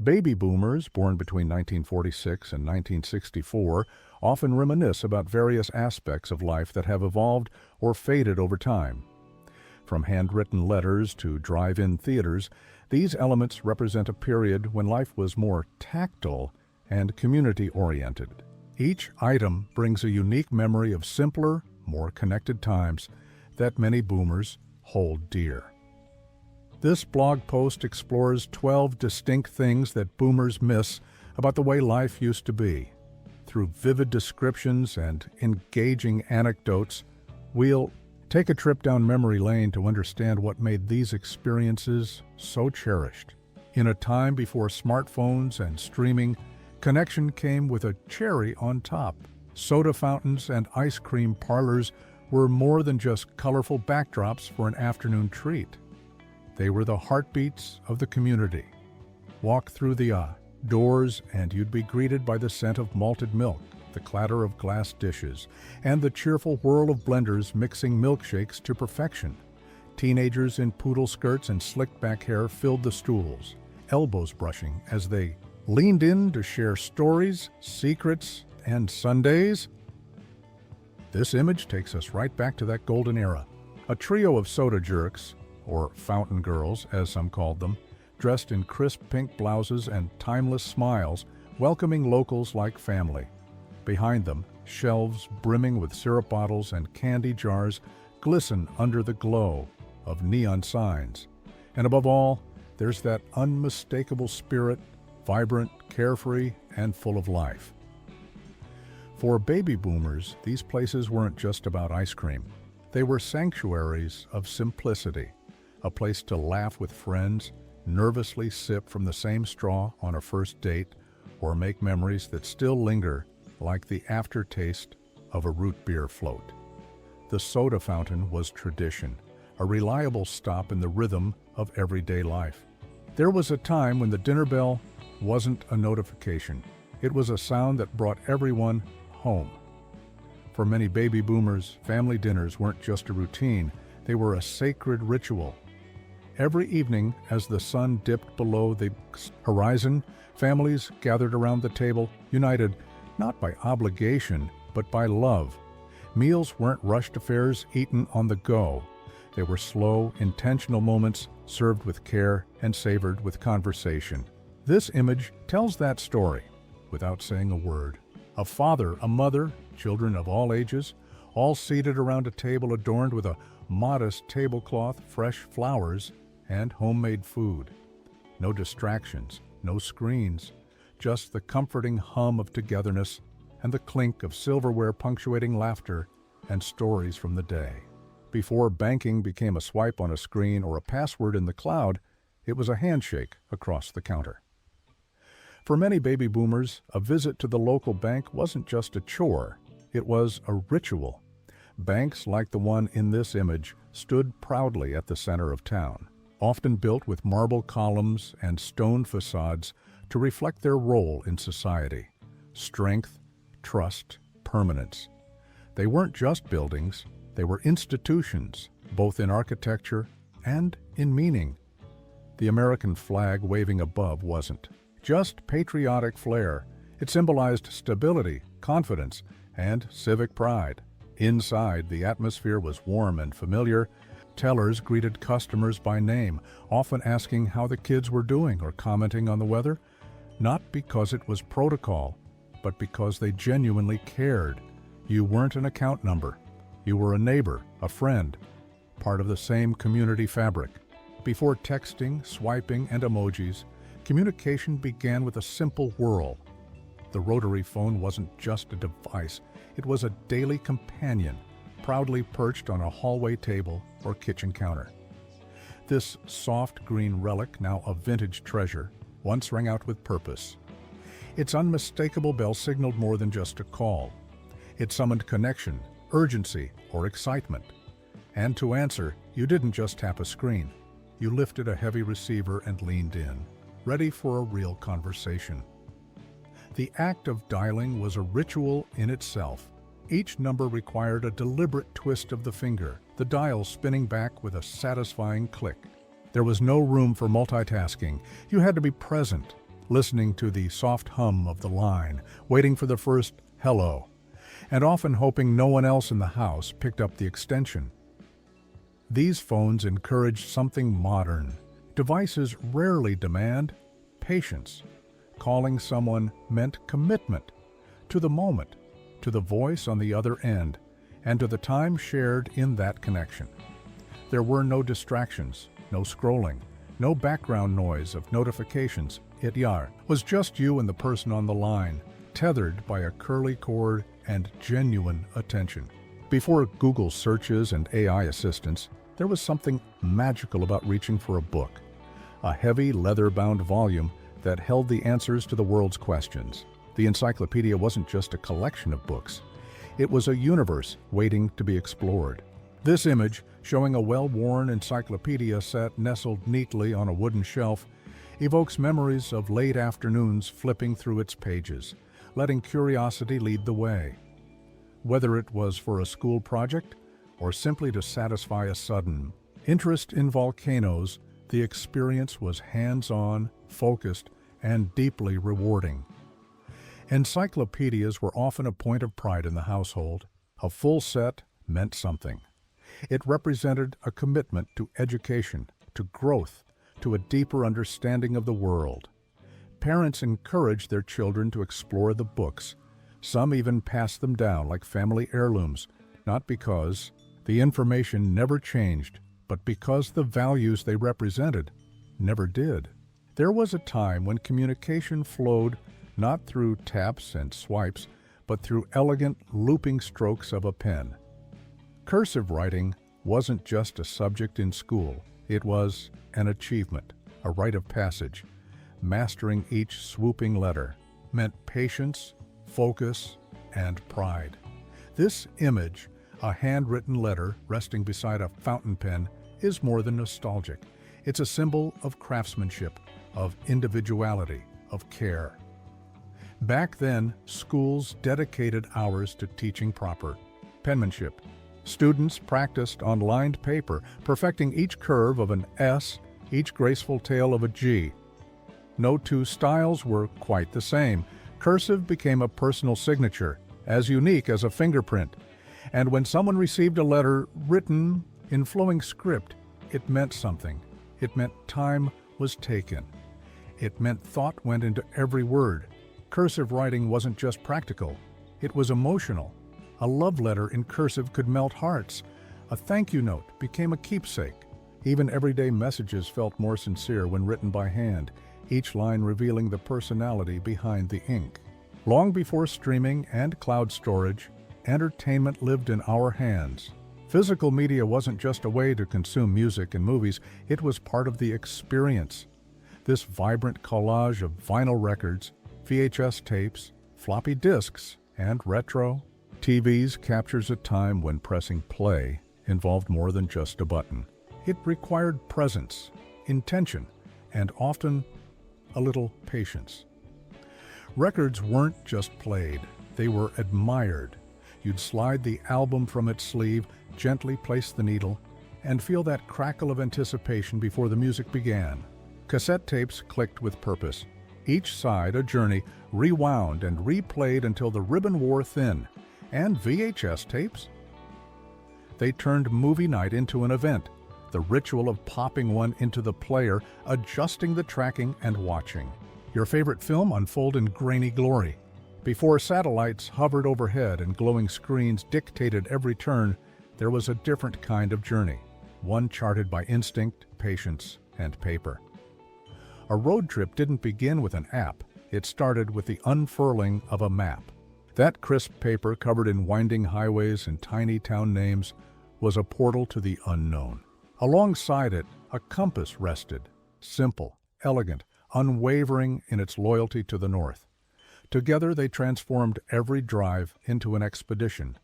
Baby boomers, born between 1946 and 1964, often reminisce about various aspects of life that have evolved or faded over time. From handwritten letters to drive-in theaters, these elements represent a period when life was more tactile and community-oriented. Each item brings a unique memory of simpler, more connected times that many boomers hold dear. This blog post explores 12 distinct things that boomers miss about the way life used to be. Through vivid descriptions and engaging anecdotes, we'll take a trip down memory lane to understand what made these experiences so cherished. In a time before smartphones and streaming, connection came with a cherry on top. Soda fountains and ice cream parlors were more than just colorful backdrops for an afternoon treat. They were the heartbeats of the community. Walk through the doors and you'd be greeted by the scent of malted milk, the clatter of glass dishes, and the cheerful whirl of blenders mixing milkshakes to perfection. Teenagers in poodle skirts and slicked back hair filled the stools, elbows brushing as they leaned in to share stories, secrets, and sundaes. This image takes us right back to that golden era. A trio of soda jerks, or fountain girls as some called them, dressed in crisp pink blouses and timeless smiles, welcoming locals like family. Behind them, shelves brimming with syrup bottles and candy jars glisten under the glow of neon signs. And above all, there's that unmistakable spirit, vibrant, carefree, and full of life. For baby boomers, these places weren't just about ice cream. They were sanctuaries of simplicity, a place to laugh with friends, nervously sip from the same straw on a first date, or make memories that still linger like the aftertaste of a root beer float. The soda fountain was tradition, a reliable stop in the rhythm of everyday life. There was a time when the dinner bell wasn't a notification. It was a sound that brought everyone home. For many baby boomers, family dinners weren't just a routine, they were a sacred ritual. Every evening, as the sun dipped below the horizon, families gathered around the table, united not by obligation, but by love. Meals weren't rushed affairs eaten on the go. They were slow, intentional moments served with care and savored with conversation. This image tells that story without saying a word. A father, a mother, children of all ages, all seated around a table adorned with a modest tablecloth, fresh flowers, and homemade food. No distractions, no screens, just the comforting hum of togetherness and the clink of silverware punctuating laughter and stories from the day. Before banking became a swipe on a screen or a password in the cloud, it was a handshake across the counter. For many baby boomers, a visit to the local bank wasn't just a chore, it was a ritual. Banks like the one in this image stood proudly at the center of town, often built with marble columns and stone facades to reflect their role in society. Strength, trust, permanence. They weren't just buildings, they were institutions, both in architecture and in meaning. The American flag waving above wasn't just patriotic flair. It symbolized stability, confidence, and civic pride. Inside, the atmosphere was warm and familiar. Tellers greeted customers by name, often asking how the kids were doing or commenting on the weather, not because it was protocol, but because they genuinely cared. You weren't an account number. You were a neighbor, a friend, part of the same community fabric. Before texting, swiping, and emojis, communication began with a simple whirl. The rotary phone wasn't just a device, it was a daily companion, proudly perched on a hallway table or kitchen counter. This soft green relic, now a vintage treasure, once rang out with purpose. Its unmistakable bell signaled more than just a call. It summoned connection, urgency, or excitement. And to answer, you didn't just tap a screen. You lifted a heavy receiver and leaned in, ready for a real conversation. The act of dialing was a ritual in itself. Each number required a deliberate twist of the finger, the dial spinning back with a satisfying click. There was no room for multitasking. You had to be present, listening to the soft hum of the line, waiting for the first hello, and often hoping no one else in the house picked up the extension. These phones encouraged something modern. Devices rarely demand patience. Calling someone meant commitment to the moment, to the voice on the other end, and to the time shared in that connection. There were no distractions, no scrolling, no background noise of notifications. It was just you and the person on the line, tethered by a curly cord and genuine attention. Before Google searches and AI assistants, there was something magical about reaching for a book, a heavy leather-bound volume that held the answers to the world's questions. The encyclopedia wasn't just a collection of books. It was a universe waiting to be explored. This image, showing a well-worn encyclopedia set nestled neatly on a wooden shelf, evokes memories of late afternoons flipping through its pages, letting curiosity lead the way. Whether it was for a school project or simply to satisfy a sudden interest in volcanoes, the experience was hands-on, focused, and deeply rewarding. Encyclopedias were often a point of pride in the household. A full set meant something. It represented a commitment to education, to growth, to a deeper understanding of the world. Parents encouraged their children to explore the books. Some even passed them down like family heirlooms, not because the information never changed, but because the values they represented never did. There was a time when communication flowed not through taps and swipes, but through elegant, looping strokes of a pen. Cursive writing wasn't just a subject in school. It was an achievement, a rite of passage. Mastering each swooping letter meant patience, focus, and pride. This image, a handwritten letter resting beside a fountain pen, is more than nostalgic. It's a symbol of craftsmanship, of individuality, of care. Back then, schools dedicated hours to teaching proper penmanship. Students practiced on lined paper, perfecting each curve of an S, each graceful tail of a G. No two styles were quite the same. Cursive became a personal signature, as unique as a fingerprint. And when someone received a letter written in flowing script, it meant something. It meant time was taken. It meant thought went into every word. Cursive writing wasn't just practical, it was emotional. A love letter in cursive could melt hearts. A thank you note became a keepsake. Even everyday messages felt more sincere when written by hand, each line revealing the personality behind the ink. Long before streaming and cloud storage, entertainment lived in our hands. Physical media wasn't just a way to consume music and movies, it was part of the experience. This vibrant collage of vinyl records, VHS tapes, floppy disks, and retro TVs captures a time when pressing play involved more than just a button. It required presence, intention, and often a little patience. Records weren't just played, they were admired. You'd slide the album from its sleeve, gently place the needle, and feel that crackle of anticipation before the music began. Cassette tapes clicked with purpose. Each side a journey, rewound and replayed until the ribbon wore thin. And VHS tapes? They turned movie night into an event, the ritual of popping one into the player, adjusting the tracking and watching. Your favorite film unfold in grainy glory. Before satellites hovered overhead and glowing screens dictated every turn, there was a different kind of journey, one charted by instinct, patience, and paper. A road trip didn't begin with an app. It started with the unfurling of a map. That crisp paper covered in winding highways and tiny town names was a portal to the unknown. Alongside it, a compass rested, simple, elegant, unwavering in its loyalty to the north. Together they transformed every drive into an expedition.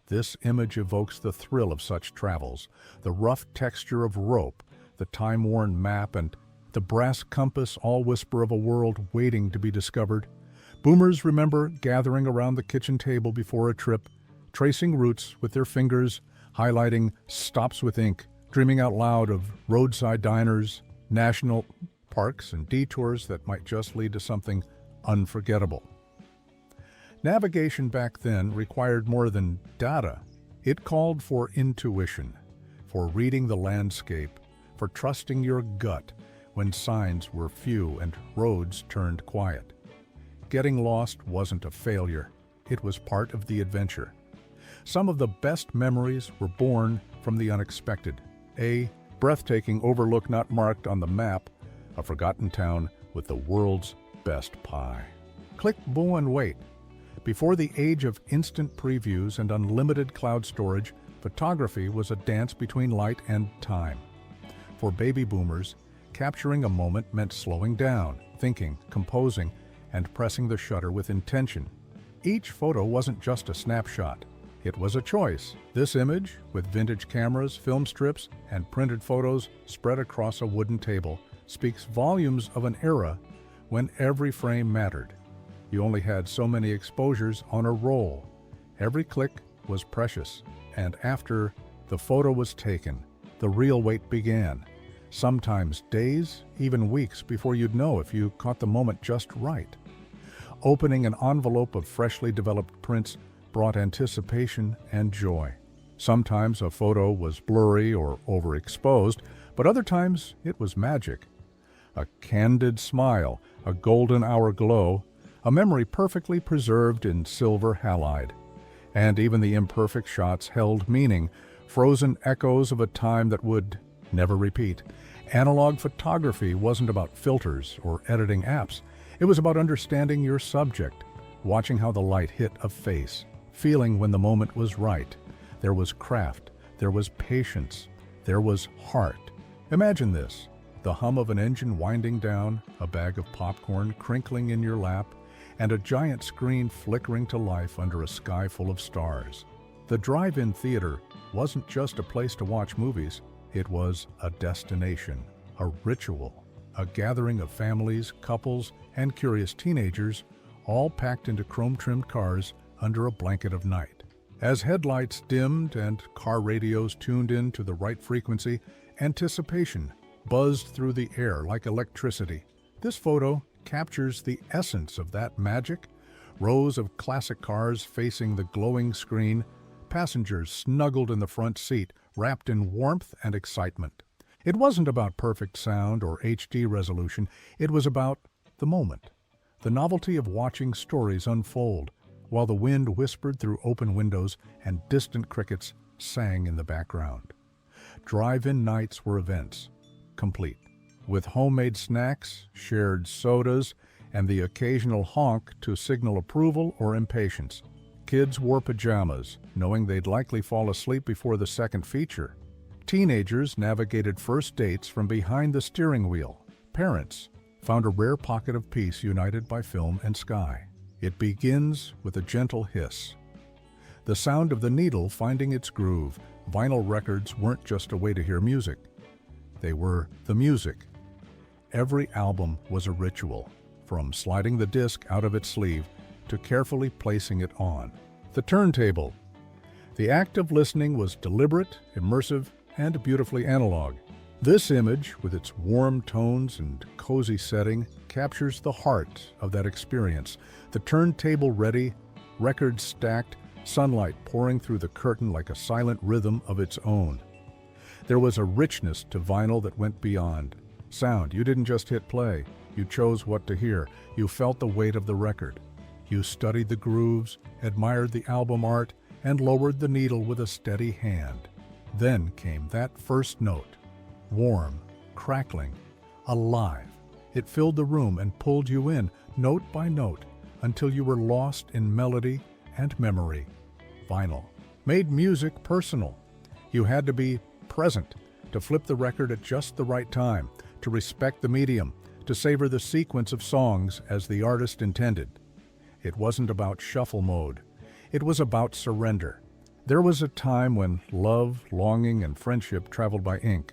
This image evokes the thrill of such travels, the rough texture of rope, the time-worn map, and the brass compass, all whisper of a world waiting to be discovered. Boomers remember gathering around the kitchen table before a trip, tracing routes with their fingers, highlighting stops with ink, dreaming out loud of roadside diners, national parks and detours that might just lead to something unforgettable. Navigation back then required more than data. It called for intuition, for reading the landscape, for trusting your gut when signs were few and roads turned quiet. Getting lost wasn't a failure. It was part of the adventure. Some of the best memories were born from the unexpected. A breathtaking overlook not marked on the map, a forgotten town with the world's best pie. Click, boo, and wait. Before the age of instant previews and unlimited cloud storage, photography was a dance between light and time. For baby boomers, capturing a moment meant slowing down, thinking, composing, and pressing the shutter with intention. Each photo wasn't just a snapshot. It was a choice. This image, with vintage cameras, film strips, and printed photos spread across a wooden table, speaks volumes of an era when every frame mattered. You only had so many exposures on a roll. Every click was precious, and after the photo was taken, the real wait began. Sometimes days, even weeks before you'd know if you caught the moment just right. Opening an envelope of freshly developed prints brought anticipation and joy. Sometimes a photo was blurry or overexposed, but other times it was magic. A candid smile, a golden hour glow, a memory perfectly preserved in silver halide. And even the imperfect shots held meaning, frozen echoes of a time that would never repeat. Analog photography wasn't about filters or editing apps. It was about understanding your subject, watching how the light hit a face, feeling when the moment was right. There was craft, there was patience, there was heart. Imagine this, the hum of an engine winding down, a bag of popcorn crinkling in your lap, and a giant screen flickering to life under a sky full of stars. The drive-in theater wasn't just a place to watch movies, it was a destination, a ritual, a gathering of families, couples, and curious teenagers, all packed into chrome-trimmed cars under a blanket of night. As headlights dimmed and car radios tuned in to the right frequency, anticipation buzzed through the air like electricity. This photo captures the essence of that magic. Rows of classic cars facing the glowing screen, passengers snuggled in the front seat, wrapped in warmth and excitement. It wasn't about perfect sound or HD resolution, it was about the moment, the novelty of watching stories unfold, while the wind whispered through open windows and distant crickets sang in the background. Drive-in nights were events, complete, with homemade snacks, shared sodas, and the occasional honk to signal approval or impatience. Kids wore pajamas, knowing they'd likely fall asleep before the second feature. Teenagers navigated first dates from behind the steering wheel. Parents found a rare pocket of peace united by film and sky. It begins with a gentle hiss. The sound of the needle finding its groove. Vinyl records weren't just a way to hear music. They were the music. Every album was a ritual, from sliding the disc out of its sleeve to carefully placing it on. The turntable. The act of listening was deliberate, immersive, and beautifully analog. This image, with its warm tones and cozy setting, captures the heart of that experience. The turntable ready, records stacked, sunlight pouring through the curtain like a silent rhythm of its own. There was a richness to vinyl that went beyond sound. You didn't just hit play. You chose what to hear. You felt the weight of the record. You studied the grooves, admired the album art, and lowered the needle with a steady hand. Then came that first note. Warm, crackling, alive. It filled the room and pulled you in, note by note, until you were lost in melody and memory. Vinyl made music personal. You had to be present to flip the record at just the right time, to respect the medium, to savor the sequence of songs as the artist intended. It wasn't about shuffle mode. It was about surrender. There was a time when love, longing, and friendship traveled by ink.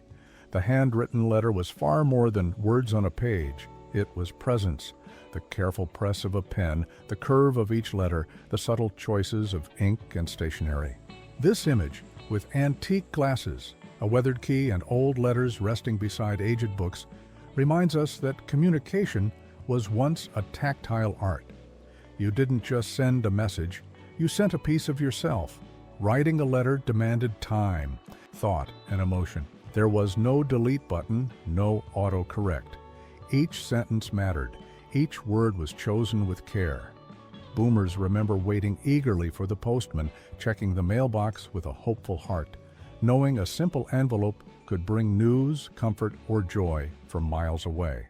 The handwritten letter was far more than words on a page. It was presence, the careful press of a pen, the curve of each letter, the subtle choices of ink and stationery. This image, with antique glasses, a weathered key, and old letters resting beside aged books, reminds us that communication was once a tactile art. You didn't just send a message, you sent a piece of yourself. Writing a letter demanded time, thought, and emotion. There was no delete button, no autocorrect. Each sentence mattered. Each word was chosen with care. Boomers remember waiting eagerly for the postman, checking the mailbox with a hopeful heart, knowing a simple envelope could bring news, comfort, or joy from miles away.